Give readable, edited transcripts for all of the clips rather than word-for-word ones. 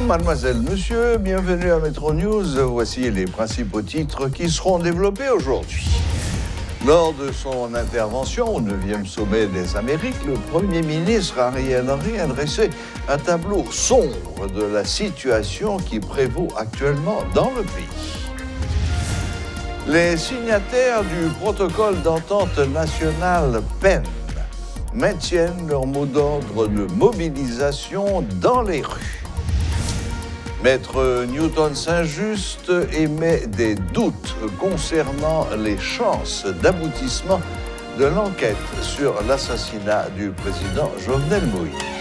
Mesdames, mademoiselles, messieurs, bienvenue à Metro News. Voici les principaux titres qui seront développés aujourd'hui. Lors de son intervention au 9e sommet des Amériques, le Premier ministre Ariel Henry a dressé un tableau sombre de la situation qui prévaut actuellement dans le pays. Les signataires du protocole d'entente nationale PEN maintiennent leur mot d'ordre de mobilisation dans les rues. Maître Newton Saint-Just émet des doutes concernant les chances d'aboutissement de l'enquête sur l'assassinat du président Jovenel Moïse.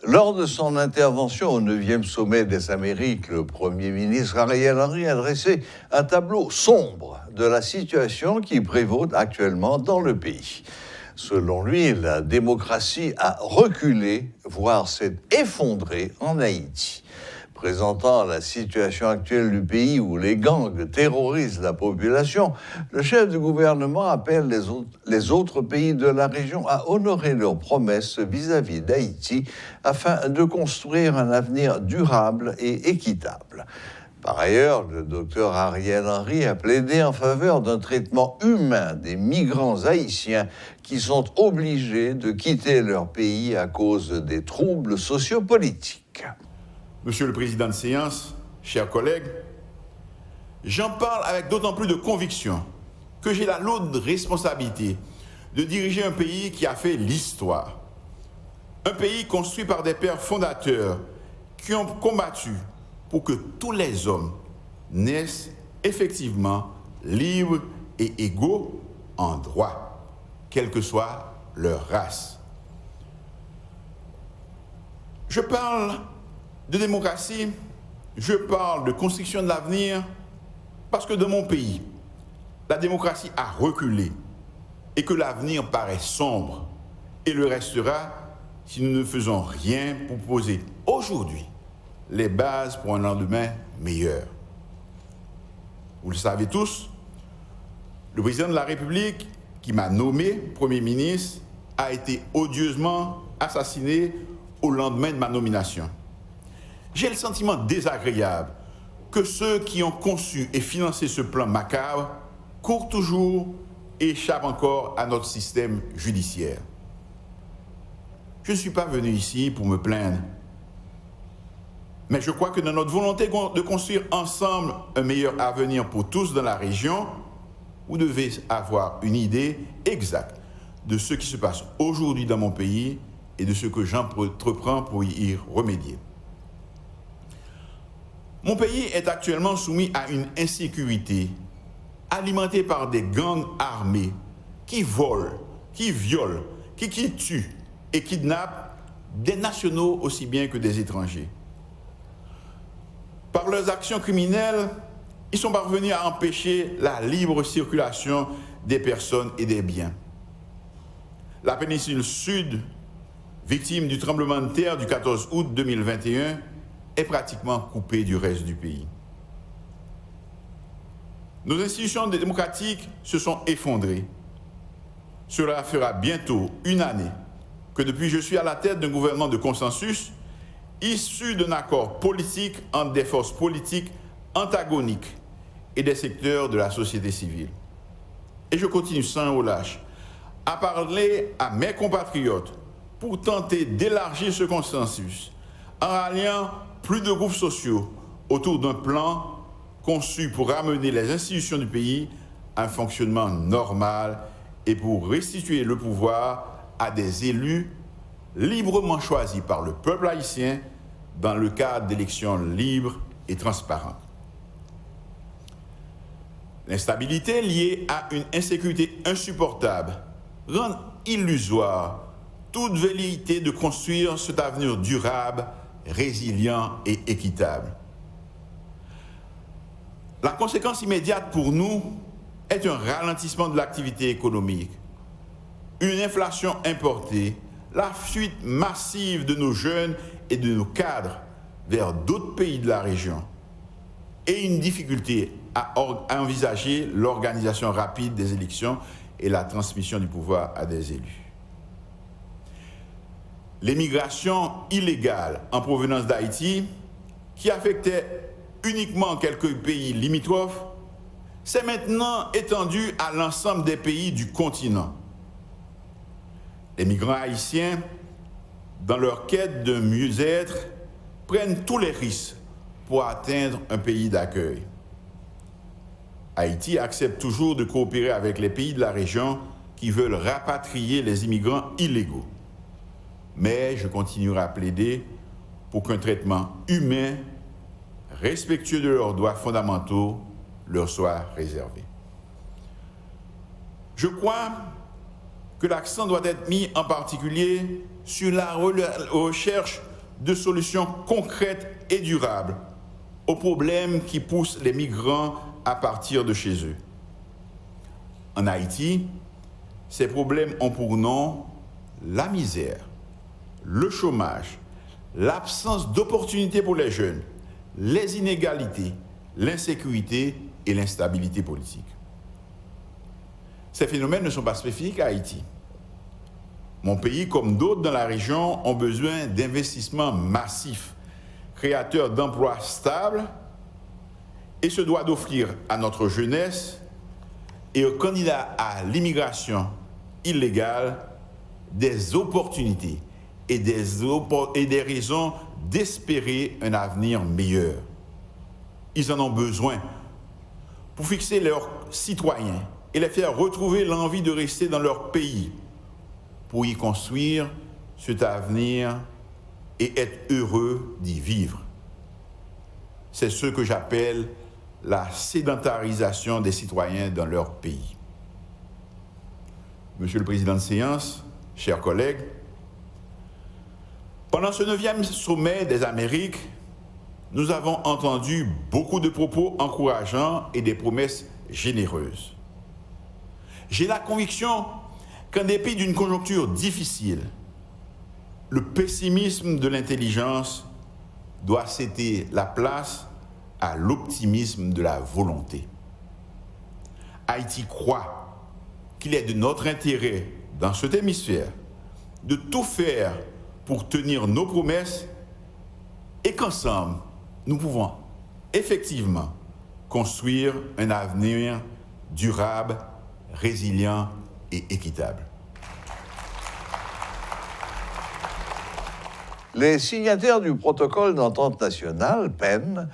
Lors de son intervention au 9e sommet des Amériques, le Premier ministre Ariel Henry a dressé un tableau sombre de la situation qui prévaut actuellement dans le pays. Selon lui, la démocratie a reculé, voire s'est effondrée en Haïti. Présentant la situation actuelle du pays où les gangs terrorisent la population, le chef du gouvernement appelle les autres pays de la région à honorer leurs promesses vis-à-vis d'Haïti afin de construire un avenir durable et équitable. Par ailleurs, le docteur Ariel Henry a plaidé en faveur d'un traitement humain des migrants haïtiens qui sont obligés de quitter leur pays à cause des troubles sociopolitiques. Monsieur le Président de séance, chers collègues, j'en parle avec d'autant plus de conviction que j'ai la lourde responsabilité de diriger un pays qui a fait l'histoire. Un pays construit par des pères fondateurs qui ont combattu pour que tous les hommes naissent effectivement libres et égaux en droit, quelle que soit leur race. Je parle de démocratie, je parle de construction de l'avenir parce que dans mon pays, la démocratie a reculé et que l'avenir paraît sombre et le restera si nous ne faisons rien pour poser aujourd'hui les bases pour un lendemain meilleur. Vous le savez tous, le président de la République qui m'a nommé Premier ministre a été odieusement assassiné au lendemain de ma nomination. J'ai le sentiment désagréable que ceux qui ont conçu et financé ce plan macabre courent toujours et échappent encore à notre système judiciaire. Je ne suis pas venu ici pour me plaindre, mais je crois que dans notre volonté de construire ensemble un meilleur avenir pour tous dans la région, vous devez avoir une idée exacte de ce qui se passe aujourd'hui dans mon pays et de ce que j'entreprends pour y remédier. Mon pays est actuellement soumis à une insécurité alimentée par des gangs armés qui volent, qui violent, qui tuent et kidnappent des nationaux aussi bien que des étrangers. Par leurs actions criminelles, ils sont parvenus à empêcher la libre circulation des personnes et des biens. La péninsule sud, victime du tremblement de terre du 14 août 2021, est pratiquement coupée du reste du pays. Nos institutions démocratiques se sont effondrées. Cela fera bientôt une année que depuis je suis à la tête d'un gouvernement de consensus issu d'un accord politique entre des forces politiques antagoniques et des secteurs de la société civile. Et je continue sans relâche à parler à mes compatriotes pour tenter d'élargir ce consensus en ralliant plus de groupes sociaux autour d'un plan conçu pour ramener les institutions du pays à un fonctionnement normal et pour restituer le pouvoir à des élus librement choisis par le peuple haïtien dans le cadre d'élections libres et transparentes. L'instabilité liée à une insécurité insupportable rend illusoire toute velléité de construire cet avenir durable, résilient et équitable. La conséquence immédiate pour nous est un ralentissement de l'activité économique, une inflation importée, la fuite massive de nos jeunes et de nos cadres vers d'autres pays de la région et une difficulté à envisager l'organisation rapide des élections et la transmission du pouvoir à des élus. L'immigration illégale en provenance d'Haïti, qui affectait uniquement quelques pays limitrophes, s'est maintenant étendue à l'ensemble des pays du continent. Les migrants haïtiens, dans leur quête de mieux-être, prennent tous les risques pour atteindre un pays d'accueil. Haïti accepte toujours de coopérer avec les pays de la région qui veulent rapatrier les immigrants illégaux. Mais je continuerai à plaider pour qu'un traitement humain, respectueux de leurs droits fondamentaux, leur soit réservé. Je crois que l'accent doit être mis en particulier sur la recherche de solutions concrètes et durables aux problèmes qui poussent les migrants à partir de chez eux. En Haïti, ces problèmes ont pour nom la misère, le chômage, l'absence d'opportunités pour les jeunes, les inégalités, l'insécurité et l'instabilité politique. Ces phénomènes ne sont pas spécifiques à Haïti. Mon pays, comme d'autres dans la région, ont besoin d'investissements massifs, créateurs d'emplois stables, et se doit d'offrir à notre jeunesse et aux candidats à l'immigration illégale des opportunités et des raisons d'espérer un avenir meilleur. Ils en ont besoin pour fixer leurs citoyens et les faire retrouver l'envie de rester dans leur pays, pour y construire cet avenir et être heureux d'y vivre. C'est ce que j'appelle la sédentarisation des citoyens dans leur pays. Monsieur le Président de séance, chers collègues, pendant ce 9e sommet des Amériques, nous avons entendu beaucoup de propos encourageants et des promesses généreuses. J'ai la conviction qu'en dépit d'une conjoncture difficile, le pessimisme de l'intelligence doit céder la place à l'optimisme de la volonté. Haïti croit qu'il est de notre intérêt dans cet hémisphère de tout faire pour tenir nos promesses et qu'ensemble, nous pouvons effectivement construire un avenir durable, résilient et équitable. Les signataires du protocole d'entente nationale, PEN,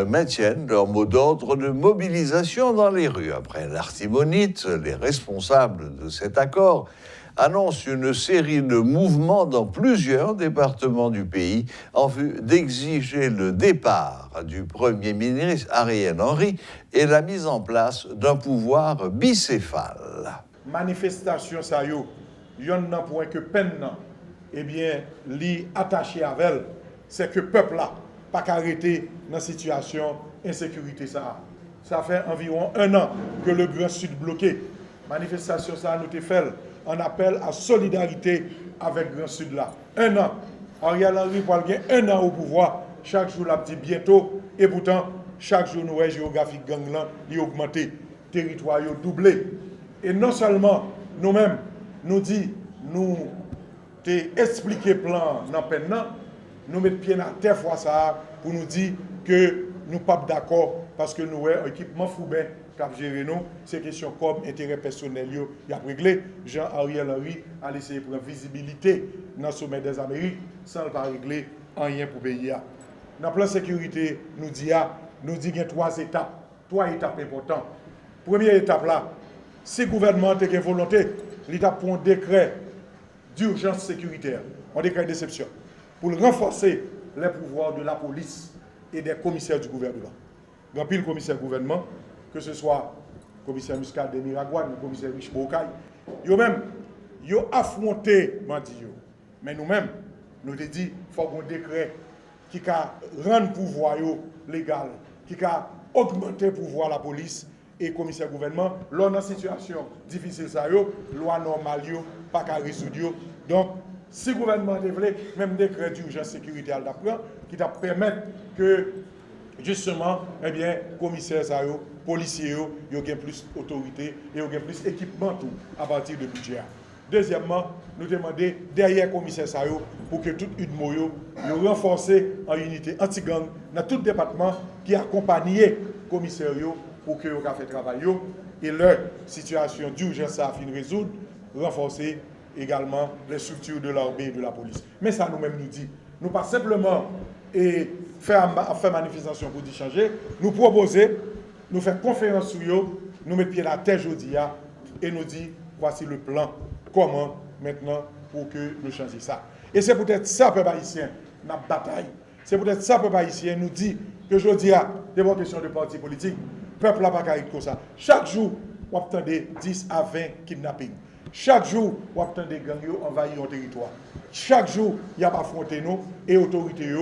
maintiennent leur mot d'ordre de mobilisation dans les rues. Après l'Artibonite, les responsables de cet accord annoncent une série de mouvements dans plusieurs départements du pays en vue d'exiger le départ du Premier ministre Ariel Henry et la mise en place d'un pouvoir bicéphale. Manifestation ça yo, yon nan point que peine nan, eh bien, li attaché avec elle, c'est que peuple là pas qu'arrêter dans situation insécurité ça. Ça fait environ 1 an que le Grand Sud bloqué. Manifestation ça nous te fait en appel à solidarité avec Grand Sud là. 1 an. Ariel Henry pour gagner 1 an au pouvoir. Chaque jour la dit bientôt et pourtant chaque jour nous géographique gang là, il augmenté, territoire yo doublé. Et non seulement nous-mêmes nous dit nous expliquer plan dans peine nan, nous mettre pied dans terre fois ça pour nous dire que nous pas d'accord parce que nous équipement Foubin cap gérer nous ces questions comme intérêt personnel yo y a réglé. Jean-Ariel Henry a laissé prendre visibilité dans le sommet des Amériques sans pas régler rien pour pays. Dans le plan sécurité nous dit qu'il y a 3 étapes importantes. Première étape là, si le gouvernement a une volonté, l'État pour un décret d'urgence sécuritaire, un décret d'exception, pour renforcer les pouvoirs de la police et des commissaires du gouvernement. Grand pile commissaire gouvernement, que ce soit le commissaire Muscat de Miragouane, le commissaire Rich Bocaille, eux-mêmes, ils ont affronté Bandi. Mais nous-mêmes, nous avons dit qu'il faut un décret qui rend le pouvoir légal, qui augmente le pouvoir de la police et commissaire gouvernement. Là, dans une situation difficile, loi normale, pas qu'à résoudre. Donc, si le gouvernement développe même décret d'urgence sécuritaire qui va permettre que, justement, eh bien, commissaire policiers yo ont plus d'autorité et ont plus d'équipement tout à partir de budget. Deuxièmement, nous demandons derrière le commissaire Sayo pour que tout UDMO yo renforcé en unité anti-gang dans tout département qui accompagne le commissaire yo pour que yo fait travail yo et leur situation d'urgence à fin résoudre, renforcer également les structures de l'armée et de la police. Mais ça nous-mêmes nous dit, nous pas simplement faire manifestation pour dire changer, nous proposer, nous faire conférence sur eux, nous mettre pied à la terre jeudi et nous dire voici le plan, comment maintenant pour que nous changions ça. Et c'est peut-être ça, peuple haïtien, notre bataille. C'est peut-être ça, peuple haïtien, nous dit que jeudi c'est pas question de parti politique, le peuple n'a pas qu'à être comme ça. Chaque jour, on attend 10 à 20 kidnappings. Chaque jour, on attend des gangs envahir un territoire. Chaque jour, il y a affronté nous et autorités,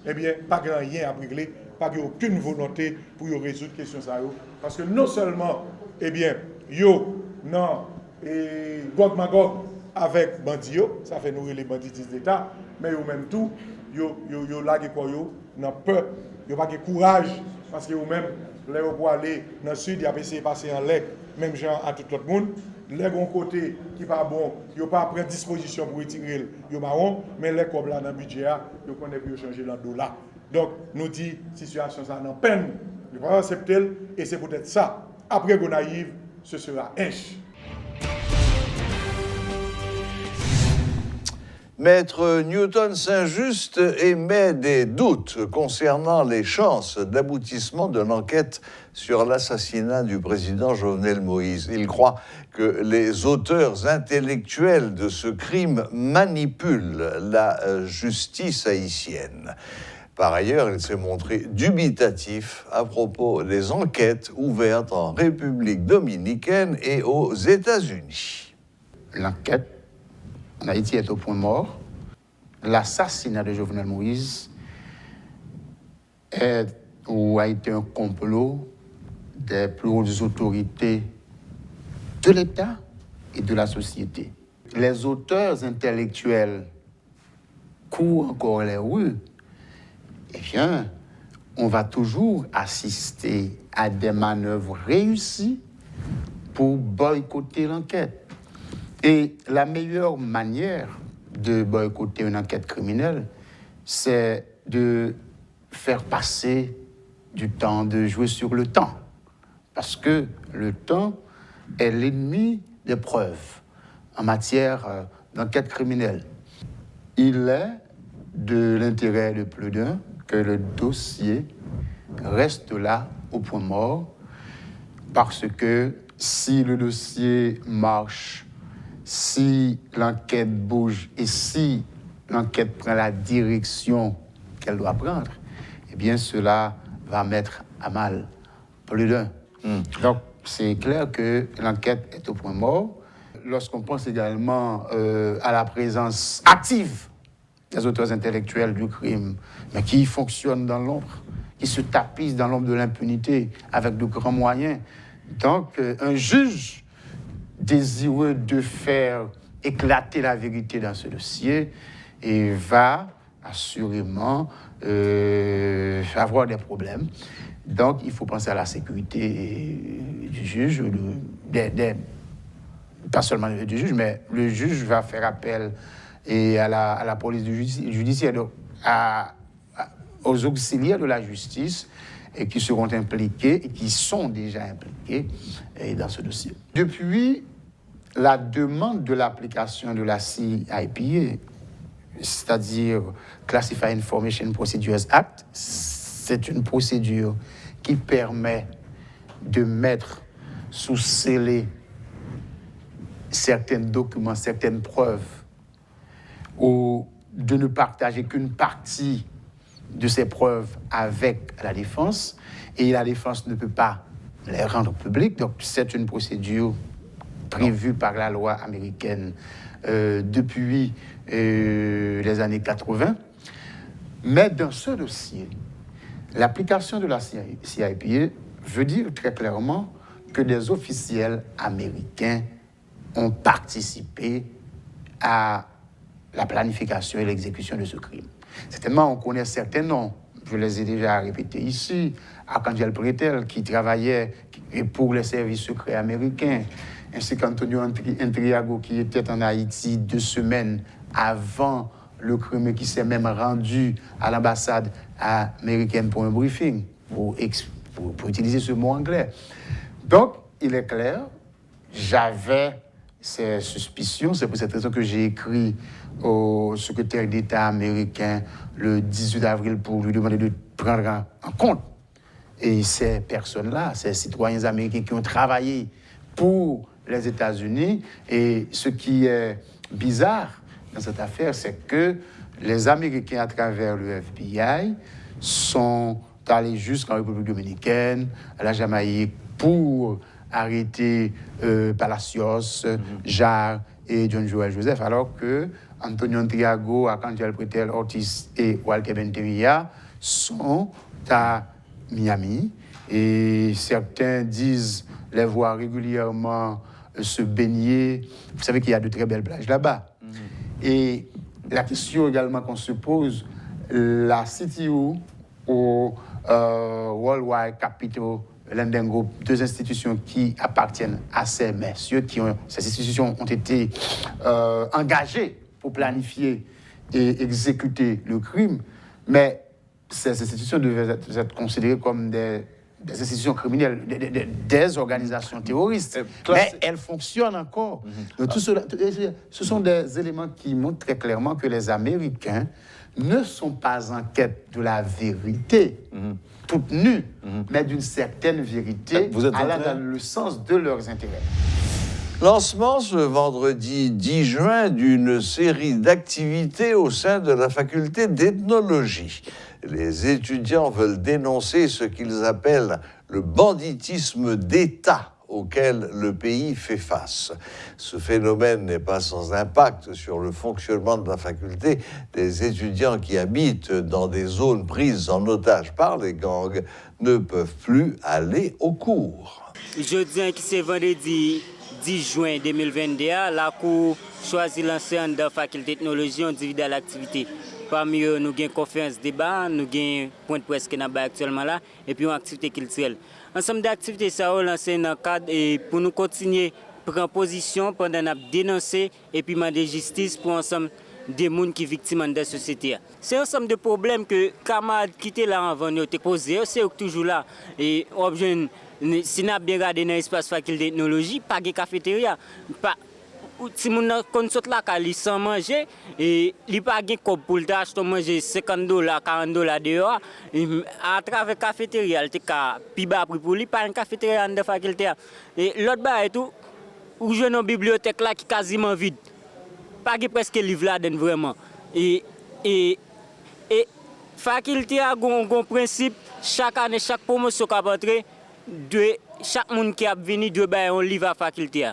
eh bien, pas grand rien à régler, pas aucune volonté pour résoudre la question ça. Parce que non seulement, eh bien, yo, non, et Gog Magog avec bandits, ça fait nourrir les bandits d'État, mais yo même tout, yo lagué quoi yo, n'a peur, yo pas de courage, parce que yo même, là pour aller dans le sud, il a essayé de passer en lait, même gens à tout le monde. Les bons côtés qui pas bon, ils n'ont pas pris disposition pour retirer le marron, mais les comme là dans le budget, ils connaissent plus changer dans le dollar. Donc, nous dit, situation ça en peine, nous ne pouvons pas accepter, et c'est peut-être ça. Après Gonaïve, ce sera Inch. Maître Newton Saint-Just émet des doutes concernant les chances d'aboutissement de l'enquête sur l'assassinat du président Jovenel Moïse. Il croit que les auteurs intellectuels de ce crime manipulent la justice haïtienne. Par ailleurs, il s'est montré dubitatif à propos des enquêtes ouvertes en République dominicaine et aux États-Unis. L'enquête en Haïti est au point mort. L'assassinat de Jovenel Moïse a été un complot des plus hautes autorités de l'État et de la société. Les auteurs intellectuels courent encore les rues. Eh bien, on va toujours assister à des manœuvres réussies pour boycotter l'enquête. Et la meilleure manière de boycotter une enquête criminelle, c'est de faire passer du temps, de jouer sur le temps. Parce que le temps est l'ennemi des preuves en matière d'enquête criminelle. Il est de l'intérêt de plus d'un que le dossier reste là au point mort, parce que si le dossier marche, si l'enquête bouge et si l'enquête prend la direction qu'elle doit prendre, eh bien cela va mettre à mal plus d'un. Donc c'est clair que l'enquête est au point mort. Lorsqu'on pense également à la présence active des auteurs intellectuels du crime, mais qui fonctionnent dans l'ombre, qui se tapissent dans l'ombre de l'impunité avec de grands moyens. Donc un juge désireux de faire éclater la vérité dans ce dossier et va assurément avoir des problèmes. Donc, il faut penser à la sécurité du juge, pas seulement du juge, mais le juge va faire appel à la police judiciaire, donc aux auxiliaires de la justice, et qui seront impliqués et qui sont déjà impliqués dans ce dossier. Depuis la demande de l'application de la CIPA, c'est-à-dire Classified Information Procedures Act, c'est une procédure qui permet de mettre sous scellé certains documents, certaines preuves, ou de ne partager qu'une partie de ces preuves avec la défense, et la défense ne peut pas les rendre publiques. Donc, c'est une procédure prévue par la loi américaine depuis les années 80. Mais dans ce dossier, l'application de la CIPA veut dire très clairement que des officiels américains ont participé à la planification et l'exécution de ce crime. Certainement, on connaît certains noms, je les ai déjà répétés ici, Arcangel Pretel, qui travaillait pour les services secrets américains, ainsi qu'Antonio Intriago, qui était en Haïti 2 semaines avant le crime, qui s'est même rendu à l'ambassade américaine pour un briefing, pour utiliser ce mot anglais. Donc, il est clair, j'avais ces suspicions, c'est pour cette raison que j'ai écrit au secrétaire d'État américain le 18 avril pour lui demander de prendre en compte. Et ces personnes-là, ces citoyens américains qui ont travaillé pour les États-Unis, et ce qui est bizarre dans cette affaire, c'est que les Américains, à travers le FBI, sont allés jusqu'en République dominicaine, à la Jamaïque, pour arrêter Palacios, Jarre et John Joel Joseph, alors que Antonio Intriago, Arcangel Pretel, Ortiz et Walter Bentemilla sont à Miami. Et certains disent les voir régulièrement se baigner. Vous savez qu'il y a de très belles plages là-bas. Et la question également qu'on se pose, la CTO au Worldwide Capital Lending Group, 2 institutions qui appartiennent à ces messieurs, ces institutions ont été engagées pour planifier et exécuter le crime, mais ces institutions devaient être considérées comme des institutions criminelles, des organisations terroristes. Mais elles fonctionnent encore. Donc, tout cela, ce sont des éléments qui montrent très clairement que les Américains ne sont pas en quête de la vérité, toute nue, mais d'une certaine vérité allant dans le sens de leurs intérêts. Lancement ce vendredi 10 juin d'une série d'activités au sein de la faculté d'ethnologie. Les étudiants veulent dénoncer ce qu'ils appellent le banditisme d'État auquel le pays fait face. Ce phénomène n'est pas sans impact sur le fonctionnement de la faculté. Des étudiants qui habitent dans des zones prises en otage par les gangs ne peuvent plus aller au cours. Jeudi, qui c'est vendredi 10 juin 2021, la Cour choisit lancer dans la faculté d'ethnologie en dividende l'activité. Parmi eux, nous avons une conférence débat, nous avons un point de presse qui est actuellement là, et puis une activité culturelle. Ensemble d'activités, ça a lancé dans le cadre et pour nous continuer à prendre position pendant nous dénoncer et puis demander justice pour ensemble des gens qui sont victimes de la société. C'est un ensemble de problèmes que les camarades qui étaient là avant nous ont posés, c'est toujours là. Et si nous avons bien regardé dans l'espace faculté d'ethnologie, pas de cafétéria. Si on a là qui sans manger et il pas gain comme pour acheter manger $50 $40 dehors à travers la cafétéria il ka pi bas prix pour lui pas une cafétéria dans faculté et l'autre bas et tout ou je une bibliothèque là qui quasiment vide pas presque livre là dedans vraiment et faculté a un principe chaque année chaque promotion qui entrer de chaque monde qui a venu doit bailler un livre à faculté.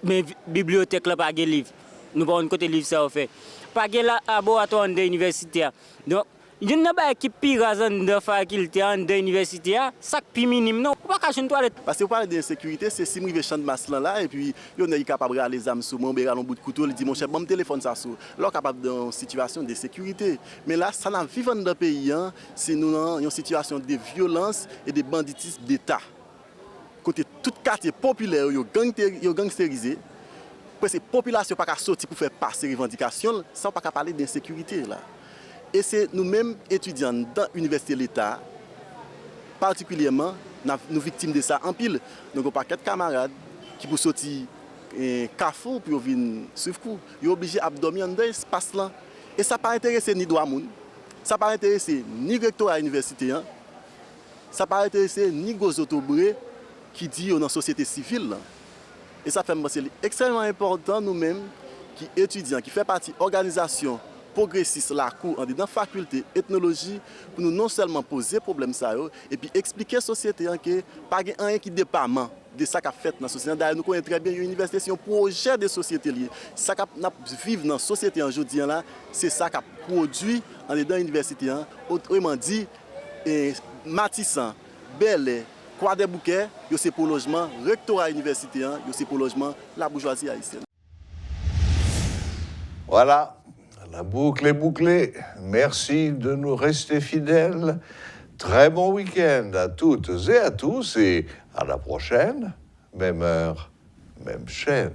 Mais bibliothèque là pas de livre. Nous pas un côté livre ça fait. Pas de laboratoire de l'université. Donc il y a pas qui pire dans faculté de l'université, ça plus minime non. Pas cacher une toilette. Parce que vous parlez d'insécurité, c'est si rive champ de masse là et puis on est capable de les âmes sur mon béral en bout de couteau, il dit mon chef bon téléphone ça sur. Là capable dans situation de sécurité. Mais là ça n'a vivant dans le pays c'est nous dans une situation de violence et de banditisme d'État. Côté tout quartier populaire yo gangsterisé parce que population pas ka sortir pour faire passer revendication sans pas parler d'insécurité là et c'est nous-mêmes étudiants dans l'université de l'État particulièrement nous victimes de ça en pile donc on pas quatre camarades qui pour sortir Carrefour pour venir suivre cours yo obligé à dormir dans espace là et ça pas intéresser ni droit moun ça pas intéresser ni rectorat université ça pas intéresser ni gozotobré qui dit dans la société civile. Et ça fait c'est extrêmement important nous-mêmes, qui étudiants, qui fait partie de l'organisation progressiste, la cour, dans la faculté ethnologie, pour nous non seulement poser problème ça, et puis expliquer à la société que pas rien qui dépend de ça qu'a fait dans la société. D'ailleurs, nous connaissons très bien l'université, c'est un projet de société lié. Ça qu'a vivre dans la société aujourd'hui, c'est ça qu'a produit dans l'université. Autrement dit, Matissan, Bel Croix des Bouquets, c'est pour logement, rectorat universitaire, c'est pour logement, la bourgeoisie haïtienne. Voilà, la boucle est bouclée. Merci de nous rester fidèles. Très bon week-end à toutes et à tous et à la prochaine, même heure, même chaîne.